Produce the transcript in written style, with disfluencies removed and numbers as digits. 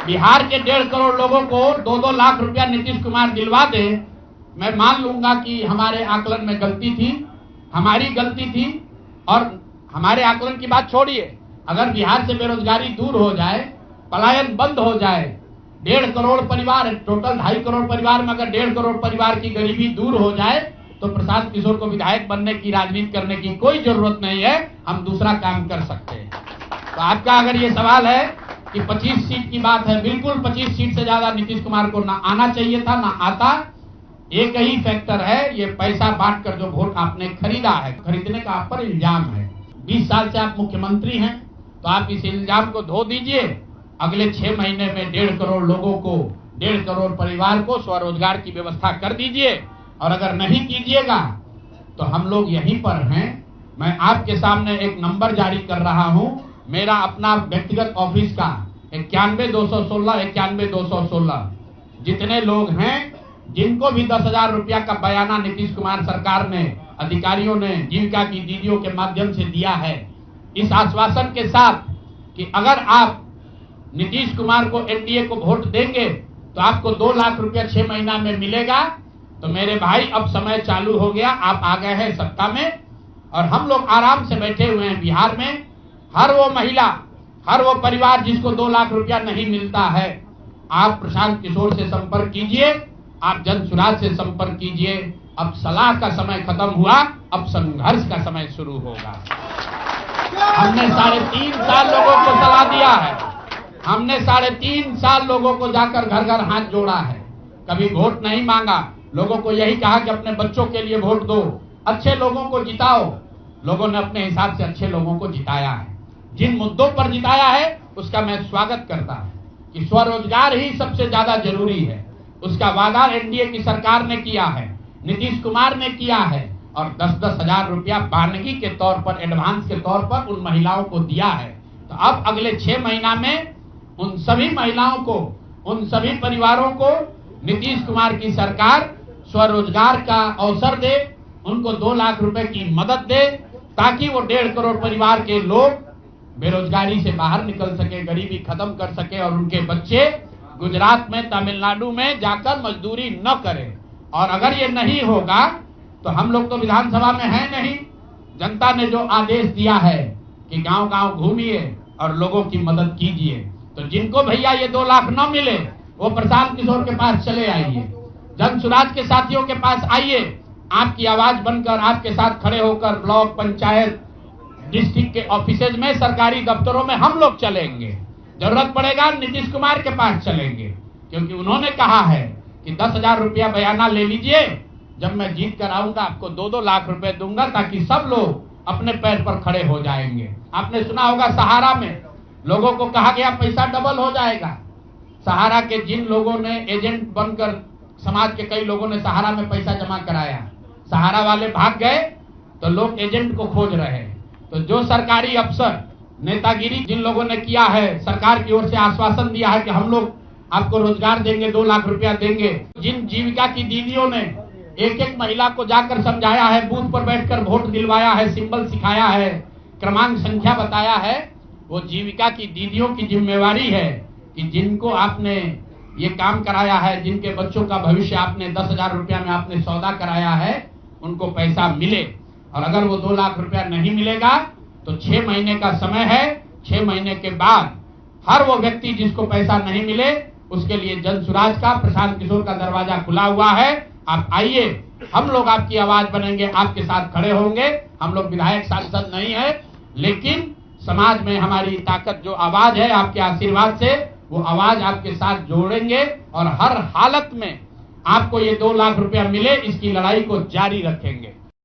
बिहार के 1.5 करोड़ लोगों को 2-2 लाख रुपया नीतीश कुमार दिलवा दे, मैं मान लूंगा कि हमारे आकलन में गलती थी, हमारी गलती थी। और हमारे आकलन की बात छोड़िए, अगर बिहार से बेरोजगारी दूर हो जाए, पलायन बंद हो जाए, 1.5 करोड़ परिवार, टोटल 2.5 करोड़ परिवार में अगर 1.5 करोड़ परिवार की गरीबी दूर हो जाए, तो प्रशांत किशोर को विधायक बनने की, राजनीति करने की कोई जरूरत नहीं है, हम दूसरा काम कर सकते हैं। तो आपका अगर ये सवाल है कि 25 सीट की बात है, बिल्कुल 25 सीट से ज्यादा नीतीश कुमार को ना आना चाहिए था, ना आता। एक ही फैक्टर है, ये पैसा बांटकर जो वोट आपने खरीदा है, खरीदने का आप पर इल्जाम है। 20 साल से आप मुख्यमंत्री हैं, तो आप इस इल्जाम को धो दीजिए। अगले 6 महीने में 1.5 करोड़ लोगों को, 1.5 करोड़ परिवार को स्वरोजगार की व्यवस्था कर दीजिए। और अगर नहीं कीजिएगा तो हम लोग यहीं पर हैं। मैं आपके सामने एक नंबर जारी कर रहा हूं, मेरा अपना व्यक्तिगत ऑफिस का 91-216, 91-216। जितने लोग हैं जिनको भी 10,000 रुपया का बयाना नीतीश कुमार सरकार ने, अधिकारियों ने, जीविका की दीदियों के माध्यम से दिया है, इस आश्वासन के साथ कि अगर आप नीतीश कुमार को, एनडीए को वोट देंगे तो आपको 2 लाख रुपया 6 महीना में मिलेगा। तो मेरे भाई, अब समय चालू हो गया, आप आ गए हैं सत्ता में और हम लोग आराम से बैठे हुए हैं बिहार में। हर वो महिला, हर वो परिवार जिसको 2 लाख रुपया नहीं मिलता है, आप प्रशांत किशोर से संपर्क कीजिए, आप जनसुराज से संपर्क कीजिए। अब सलाह का समय खत्म हुआ, अब संघर्ष का समय शुरू होगा। हमने 3.5 साल लोगों को सलाह दिया है, हमने 3.5 साल लोगों को जाकर घर घर हाथ जोड़ा है, कभी वोट नहीं मांगा। लोगों को यही कहा कि अपने बच्चों के लिए वोट दो, अच्छे लोगों को जिताओ। लोगों ने अपने हिसाब से अच्छे लोगों को जिताया है। जिन मुद्दों पर जिताया है उसका मैं स्वागत करता हूं कि स्वरोजगार ही सबसे ज्यादा जरूरी है। उसका वादा एनडीए की सरकार ने किया है, नीतीश कुमार ने किया है, और 10-10 हजार रुपया बानगी के तौर पर, एडवांस के तौर पर उन महिलाओं को दिया है। तो अब अगले 6 महीना में उन सभी महिलाओं को, उन सभी परिवारों को नीतीश कुमार की सरकार स्वरोजगार का अवसर दे, उनको 2 लाख रुपए की मदद दे, ताकि वो 1.5 करोड़ परिवार के लोग बेरोजगारी से बाहर निकल सके, गरीबी खत्म कर सके और उनके बच्चे गुजरात में, तमिलनाडु में जाकर मजदूरी न करें। और अगर ये नहीं होगा तो हम लोग तो विधानसभा में हैं नहीं। जनता ने जो आदेश दिया है कि गांव-गांव घूमिए और लोगों की मदद कीजिए, तो जिनको भैया ये 2 लाख न मिले वो प्रशांत किशोर के पास चले आइए, जनसुराज के साथियों के पास आइए। आपकी आवाज बनकर, आपके साथ खड़े होकर ब्लॉक, पंचायत, डिस्ट्रिक्ट के ऑफिसेज में, सरकारी दफ्तरों में हम लोग चलेंगे। जरूरत पड़ेगा नीतीश कुमार के पास चलेंगे, क्योंकि उन्होंने कहा है कि 10,000 रुपया बयाना ले लीजिए, जब मैं जीत कर आऊंगा आपको 2-2 लाख रुपए दूंगा, ताकि सब लोग अपने पैर पर खड़े हो जाएंगे। आपने सुना होगा सहारा में लोगों को कहा गया पैसा डबल हो जाएगा। सहारा के जिन लोगों ने एजेंट बनकर, समाज के कई लोगों ने सहारा में पैसा जमा कराया, सहारा वाले भाग गए तो लोग एजेंट को खोज रहे हैं। तो जो सरकारी अफसर, नेतागिरी जिन लोगों ने किया है, सरकार की ओर से आश्वासन दिया है कि हम लोग आपको रोजगार देंगे, 2 लाख रुपया देंगे, जिन जीविका की दीदियों ने एक एक महिला को जाकर समझाया है, बूथ पर बैठकर वोट दिलवाया है, सिंबल सिखाया है, क्रमांक संख्या बताया है, वो जीविका की दीदियों की जिम्मेवारी है कि जिनको आपने ये काम कराया है, जिनके बच्चों का भविष्य आपने 10,000 रुपया में आपने सौदा कराया है, उनको पैसा मिले। और अगर वो 2 लाख रुपया नहीं मिलेगा तो 6 महीने का समय है। 6 महीने के बाद हर वो व्यक्ति जिसको पैसा नहीं मिले, उसके लिए जनसुराज का, प्रशांत किशोर का दरवाजा खुला हुआ है। आप आइए, हम लोग आपकी आवाज बनेंगे, आपके साथ खड़े होंगे। हम लोग विधायक सांसद नहीं है, लेकिन समाज में हमारी ताकत, जो आवाज है, आपके आशीर्वाद से वो आवाज आपके साथ जोड़ेंगे और हर हालत में आपको ये 2 लाख रुपया मिले, इसकी लड़ाई को जारी रखेंगे।